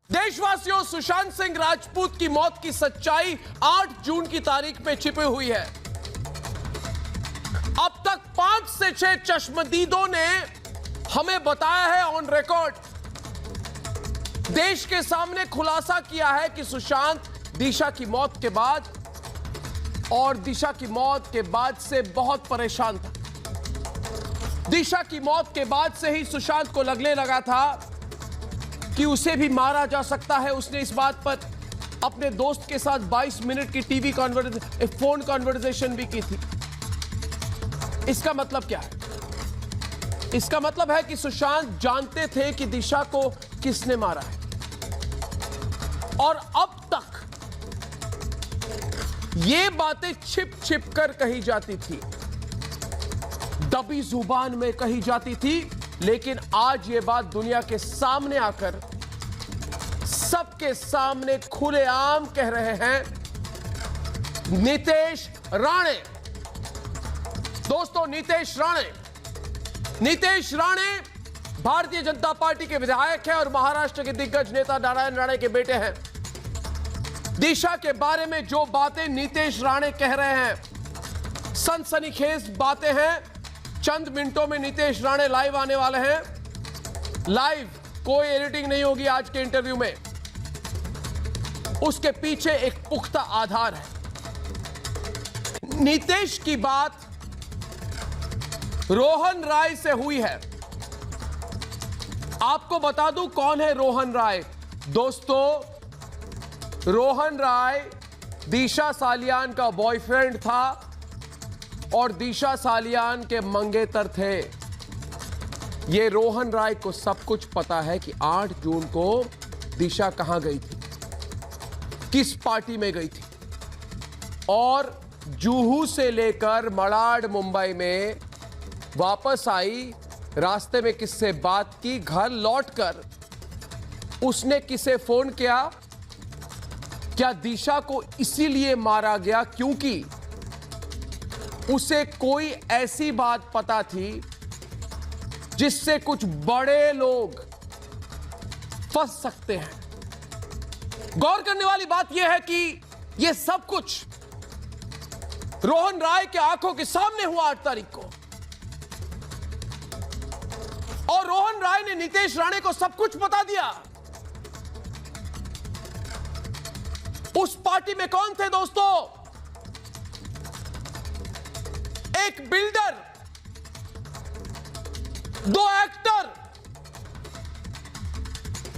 देशवासियों, सुशांत सिंह राजपूत की मौत की सच्चाई 8 जून की तारीख में छिपी हुई है। अब तक 5 से 6 चश्मदीदों ने हमें बताया है ऑन रिकॉर्ड, देश के सामने खुलासा किया है कि सुशांत दिशा की मौत के बाद और दिशा की मौत के बाद से बहुत परेशान था। दिशा की मौत के बाद से ही सुशांत को लगने लगा था कि उसे भी मारा जा सकता है। उसने इस बात पर अपने दोस्त के साथ 22 मिनट की फोन कॉन्वर्सेशन भी की थी। इसका मतलब क्या है? इसका मतलब है कि सुशांत जानते थे कि दिशा को किसने मारा है, और अब तक ये बातें छिप छिप कर कही जाती थी, दबी जुबान में कही जाती थी, लेकिन आज ये बात दुनिया के सामने आकर सबके सामने खुलेआम कह रहे हैं नीतेश राणे। दोस्तों, नीतेश राणे भारतीय जनता पार्टी के विधायक हैं और महाराष्ट्र के दिग्गज नेता नारायण राणे के बेटे हैं। दिशा के बारे में जो बातें नीतेश राणे कह रहे हैं, सनसनीखेज बातें हैं। चंद मिनटों में नीतेश राणे लाइव आने वाले हैं। लाइव, कोई एडिटिंग नहीं होगी आज के इंटरव्यू में। उसके पीछे एक पुख्ता आधार है। नीतेश की बात रोहन राय से हुई है। आपको बता दूं कौन है रोहन राय। दोस्तों, रोहन राय दिशा सालियान का बॉयफ्रेंड था और दिशा सालियान के मंगेतर थे। यह रोहन राय को सब कुछ पता है कि 8 जून को दिशा कहां गई थी, किस पार्टी में गई थी, और जुहू से लेकर मलाड मुंबई में वापस आई, रास्ते में किससे बात की, घर लौटकर उसने किसे फोन किया। क्या दिशा को इसीलिए मारा गया क्योंकि उसे कोई ऐसी बात पता थी जिससे कुछ बड़े लोग फंस सकते हैं? गौर करने वाली बात यह है कि यह सब कुछ रोहन राय के आंखों के सामने हुआ 8 तारीख को, और रोहन राय ने नीतेश राणे को सब कुछ बता दिया। उस पार्टी में कौन थे दोस्तों? एक बिल्डर, 2 एक्टर,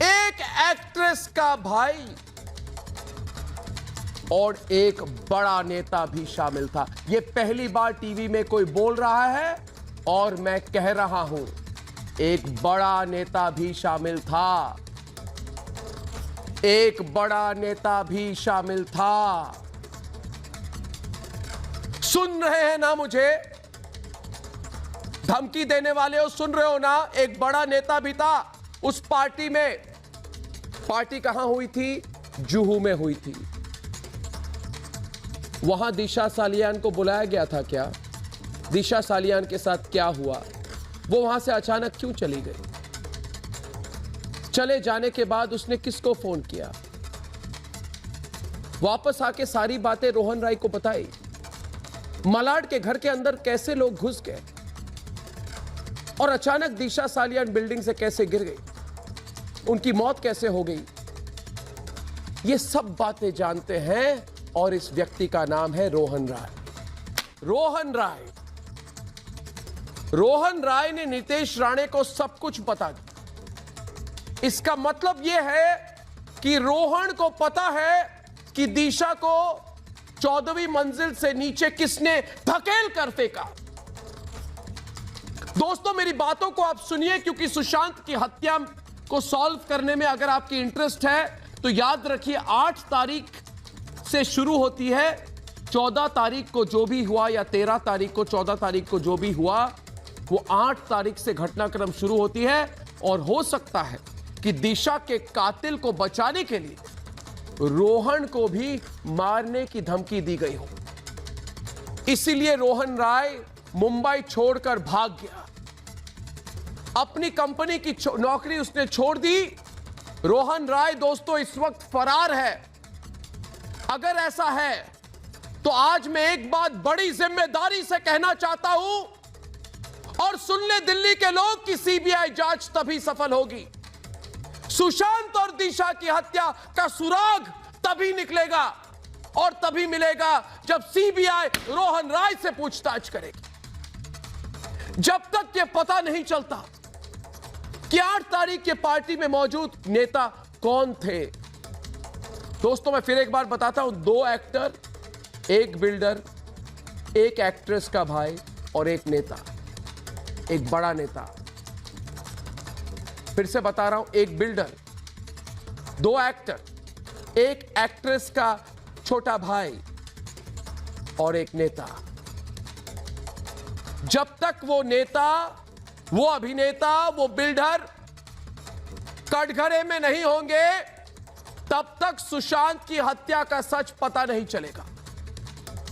एक एक्ट्रेस का भाई और एक बड़ा नेता भी शामिल था। यह पहली बार टीवी में कोई बोल रहा है और मैं कह रहा हूं, एक बड़ा नेता भी शामिल था। एक बड़ा नेता भी शामिल था। सुन रहे हैं ना मुझे? धमकी देने वाले हो, सुन रहे हो ना? एक बड़ा नेता भी था उस पार्टी में। पार्टी कहां हुई थी? जुहू में हुई थी। वहां दिशा सालियान को बुलाया गया था क्या? दिशा सालियान के साथ क्या हुआ? वो वहां से अचानक क्यों चली गई? चले जाने के बाद उसने किसको फोन किया? वापस आके सारी बातें रोहन राय को बताई। मलाड के घर के अंदर कैसे लोग घुस गए और अचानक दिशा सालियान बिल्डिंग से कैसे गिर गई, उनकी मौत कैसे हो गई, ये सब बातें जानते हैं। और इस व्यक्ति का नाम है रोहन राय। रोहन राय ने नीतेश राणे को सब कुछ बता दिया। इसका मतलब यह है कि रोहन को पता है कि दिशा को 14वीं मंजिल से नीचे किसने धकेल कर फेंका। दोस्तों, मेरी बातों को आप सुनिए, क्योंकि सुशांत की हत्या को सॉल्व करने में अगर आपकी इंटरेस्ट है तो याद रखिए 8 तारीख से शुरू होती है। 14 तारीख को जो भी हुआ, या 13 तारीख को, 14 तारीख को जो भी हुआ, वो 8 तारीख से घटनाक्रम शुरू होती है। और हो सकता है कि दिशा के कातिल को बचाने के लिए रोहन को भी मारने की धमकी दी गई हो। इसीलिए रोहन राय मुंबई छोड़कर भाग गया। अपनी कंपनी की नौकरी उसने छोड़ दी रोहन राय दोस्तों इस वक्त फरार है। अगर ऐसा है तो आज मैं एक बात बड़ी जिम्मेदारी से कहना चाहता हूं और सुन ले दिल्ली के लोग कि सीबीआई जांच तभी सफल होगी, सुशांत और दिशा की हत्या का सुराग तभी निकलेगा और तभी मिलेगा जब सीबीआई रोहन राय से पूछताछ करेगी। जब तक यह पता नहीं चलता कि 8 तारीख के पार्टी में मौजूद नेता कौन थे। दोस्तों मैं फिर एक बार बताता हूं, 2 एक्टर, एक बिल्डर, एक एक्ट्रेस का भाई और एक नेता, एक बड़ा नेता। फिर से बता रहा हूं, एक बिल्डर, 2 एक्टर, एक एक्ट्रेस का छोटा भाई और एक नेता। जब तक वो नेता, वो अभिनेता, वो बिल्डर कटघरे में नहीं होंगे तब तक सुशांत की हत्या का सच पता नहीं चलेगा।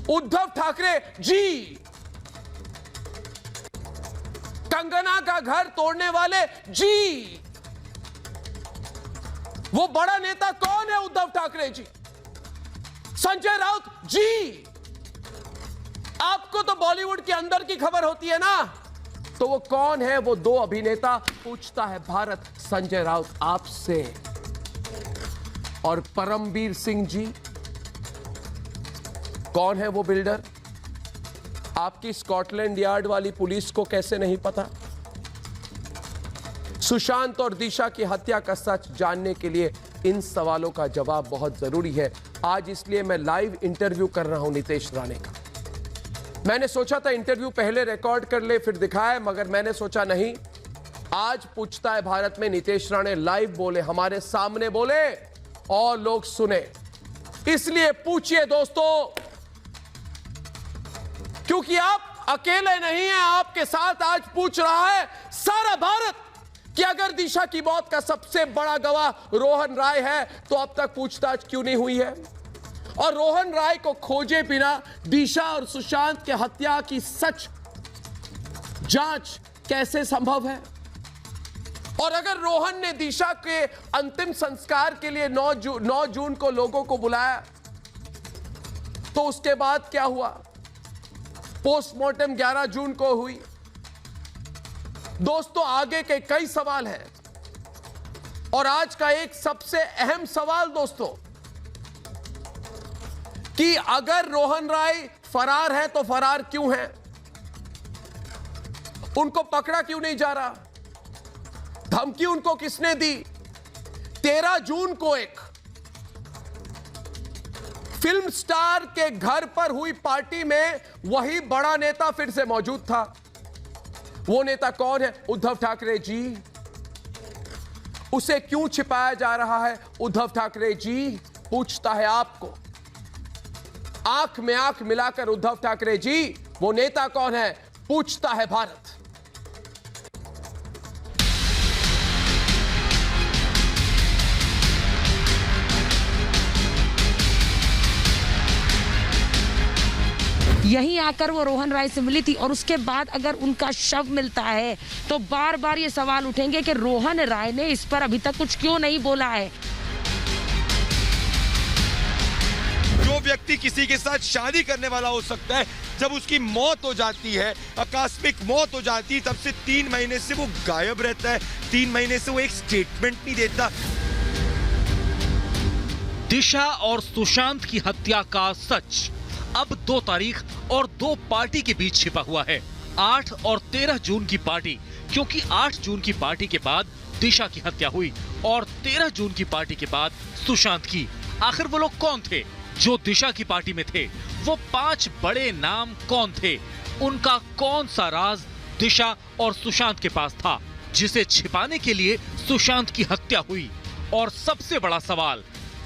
उद्धव ठाकरे जी, कंगना का घर तोड़ने वाले जी, वो बड़ा नेता कौन है? उद्धव ठाकरे जी, संजय राउत जी। आपको तो बॉलीवुड के अंदर की खबर होती है ना, तो वो कौन है? वो 2 अभिनेता। पूछता है भारत संजय राउत आपसे। और परमवीर सिंह जी, कौन है वो बिल्डर? आपकी स्कॉटलैंड यार्ड वाली पुलिस को कैसे नहीं पता? सुशांत और दिशा की हत्या का सच जानने के लिए इन सवालों का जवाब बहुत जरूरी है। आज इसलिए मैं लाइव इंटरव्यू कर रहा हूं नितेश राणे का। मैंने सोचा था इंटरव्यू पहले रिकॉर्ड कर ले फिर दिखाए, मगर मैंने सोचा नहीं, आज पूछता है भारत में नितेश राणे लाइव बोले, हमारे सामने बोले और लोग सुने। इसलिए पूछिए दोस्तों, क्योंकि आप अकेले नहीं हैं, आपके साथ आज पूछ रहा है सारा भारत कि अगर दिशा की मौत का सबसे बड़ा गवाह रोहन राय है तो अब तक पूछताछ क्यों नहीं हुई है? और रोहन राय को खोजे बिना दिशा और सुशांत के हत्या की सच जांच कैसे संभव है? और अगर रोहन ने दिशा के अंतिम संस्कार के लिए 9 जून को लोगों को बुलाया तो उसके बाद क्या हुआ? पोस्टमार्टम 11 जून को हुई। दोस्तों आगे के कई सवाल हैं और आज का एक सबसे अहम सवाल दोस्तों, कि अगर रोहन राय फरार है तो फरार क्यों है? उनको पकड़ा क्यों नहीं जा रहा? धमकी उनको किसने दी? 13 जून को एक फिल्म स्टार के घर पर हुई पार्टी में वही बड़ा नेता फिर से मौजूद था। वो नेता कौन है? उद्धव ठाकरे जी। उसे क्यों छिपाया जा रहा है? उद्धव ठाकरे जी पूछता है आपको। आंख में आंख मिलाकर उद्धव ठाकरे जी, वो नेता कौन है? पूछता है भारत। यहीं आकर वो रोहन राय से मिली थी और उसके बाद अगर उनका शव मिलता है तो बार बार ये सवाल उठेंगे कि रोहन राय ने इस पर अभी तक कुछ क्यों नहीं बोला है। जो व्यक्ति किसी के साथ शादी करने वाला हो सकता है, जब उसकी मौत हो जाती है, आकस्मिक मौत हो जाती है, तब से 3 महीने से वो गायब रहता है। 3 महीने से वो एक स्टेटमेंट नहीं देता। दिशा और सुशांत की हत्या का सच अब 2 तारीख और 2 पार्टी के बीच छिपा हुआ है। 8 और 13 जून की पार्टी, क्योंकि 8 जून की पार्टी के बाद दिशा की हत्या हुई और 13 जून की पार्टी के बाद सुशांत की। आखिर वो लोग कौन थे जो दिशा की पार्टी में थे? वो 5 बड़े नाम कौन थे? उनका कौन सा राज दिशा और सुशांत के पास था जिसे छिपाने के लिए सुशांत की हत्या हुई? और सबसे बड़ा सवाल,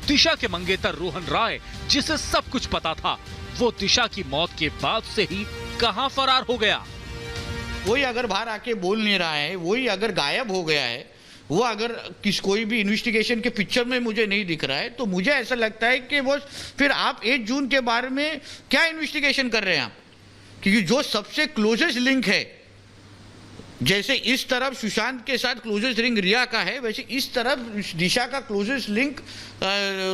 दिशा के मंगेतर रोहन राय, जिसे सब कुछ पता था, वो दिशा की मौत के बाद से ही कहां फरार हो गया? वही अगर बाहर आके बोल नहीं रहा है, वही अगर गायब हो गया है, वो अगर कोई भी इन्वेस्टिगेशन के पिक्चर में मुझे नहीं दिख रहा है, तो मुझे ऐसा लगता है कि वो फिर आप 8 जून के बारे में क्या इन्वेस्टिगेशन कर रहे हैं आप? क्योंकि जो सबसे क्लोजेस्ट लिंक है जैसे इस तरफ सुशांत के साथ क्लोजेस्ट लिंक रिया का है, वैसे इस तरफ दिशा का क्लोजेस्ट लिंक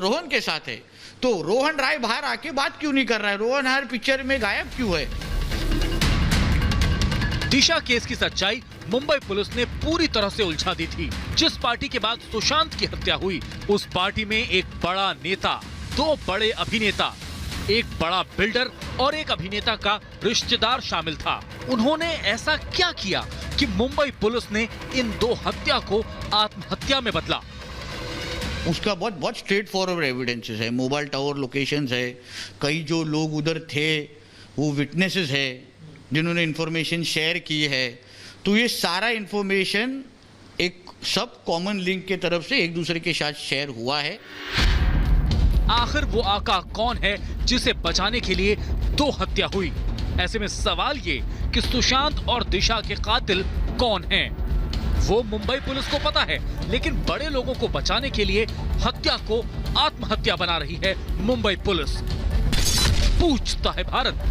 रोहन के साथ है। तो रोहन राय बाहर आके बात क्यों नहीं कर रहा है? रोहन हर पिक्चर में गायब क्यों है? दिशा केस की सच्चाई मुंबई पुलिस ने पूरी तरह से उलझा दी थी। जिस पार्टी के बाद सुशांत की हत्या हुई, उस पार्टी में एक बड़ा नेता, 2 बड़े अभिनेता, एक बड़ा बिल्डर और एक अभिनेता का रिश्तेदार शामिल था। उन्होंने ऐसा क्या किया कि मुंबई पुलिस ने इन 2 हत्या को आत्महत्या में बदला? उसका बहुत स्ट्रेट फॉरवर्ड एविडेंसेस है, मोबाइल टावर लोकेशंस है, कई जो लोग उधर थे वो विटनेसेस है जिन्होंने इंफॉर्मेशन शेयर की है। तो ये सारा इंफॉर्मेशन एक सब कॉमन लिंक के तरफ से एक दूसरे के साथ शेयर हुआ है। आखिर वो आका कौन है जिसे बचाने के लिए 2 हत्या हुई? ऐसे में सवाल ये कि सुशांत और दिशा के कातिल कौन हैं? वो मुंबई पुलिस को पता है, लेकिन बड़े लोगों को बचाने के लिए हत्या को आत्महत्या बना रही है मुंबई पुलिस। पूछता है भारत।